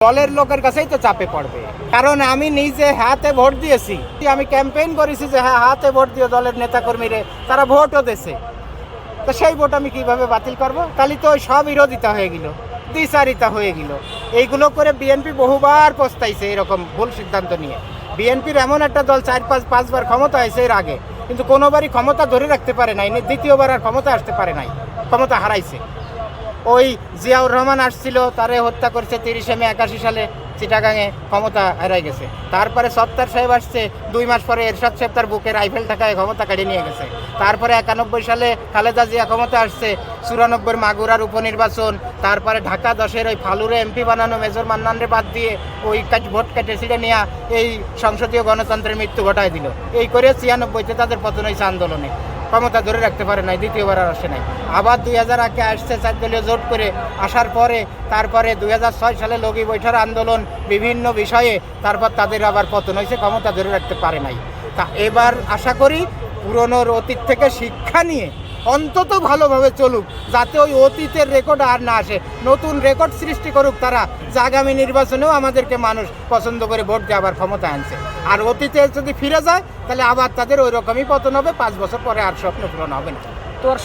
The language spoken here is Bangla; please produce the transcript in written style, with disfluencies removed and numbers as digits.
দলের লোকের কাছেই তো চাপে পড়বে, কারণ আমি নিজে হাতে ভোট দিয়েছি, আমি ক্যাম্পেইন করেছি যে হ্যাঁ হাতে ভোট দিয়ে দলের নেতাকর্মীরা তারা ভোটও দিয়েছে, তো সেই ভোট আমি কিভাবে বাতিল করব? তাহলে তো সব বিরোধিতা হয়ে গেল, দ্বিচারিতা হয়ে গেল। এইগুলো করে বিএনপি বহুবার পস্তাইছে এরকম ভুল সিদ্ধান্ত নিয়ে। বিএনপির এমন একটা দল 4-5বার ক্ষমতা হয়েছে এর আগে, কিন্তু কোনোবারই ক্ষমতা ধরে রাখতে পারে নাই, দ্বিতীয়বার আর ক্ষমতা আসতে পারে নাই, ক্ষমতা হারাইছে। ওই জিয়াউর রহমান আসছিল, তারে হত্যা করছে 30 মে 81 সালে চিটাগাঙে, ক্ষমতা হারাই গেছে। তারপরে সত্তার সাহেব আসছে, 2 মাস পরে এরশাদ সাহেব তার বুকে রাইফেল ঠাকায় ক্ষমতা কেড়ে নিয়ে গেছে। তারপরে 91 সালে খালেদা জিয়া ক্ষমতা আসছে, 94 মাগুরার উপনির্বাচন, তারপরে ঢাকা 10-এর ওই ফালুরে এমপি বানানো মেজর মান্নানরে বাদ দিয়ে ওই ভোট কেটে ছিঁড়ে নেওয়া এই সংসদীয় গণতন্ত্রের মৃত্যু ঘটায় দিল। এই করে 96-তে তাদের পতন হয়েছে আন্দোলনে, ক্ষমতা ধরে রাখতে পারে নাই, দ্বিতীয়বার আর আসে নাই। আবার 2000 আগে আসছে 4 দলীয় জোট করে, আসার পরে তারপরে 2006 সালে লগি বৈঠার আন্দোলন, বিভিন্ন বিষয়ে তারপর তাদের আবার পতন হয়েছে, ক্ষমতা ধরে রাখতে পারে নাই। তা এবার আশা করি পুরনোর অতীত থেকে শিক্ষা নিয়ে অন্তত ভালোভাবে চলুক, যাতে ওই অতীতের রেকর্ড আর না আসে, নতুন রেকর্ড সৃষ্টি করুক তারা, যে আগামী নির্বাচনেও আমাদেরকে মানুষ পছন্দ করে ভোট দিয়ে আবার ক্ষমতা আনছে। আর অতীতে যদি ফিরে যায় তাহলে আবার তাদের ওই রকমই পতন হবে, 5 বছর পরে আর স্বপ্ন পূরণ হবে না। তোর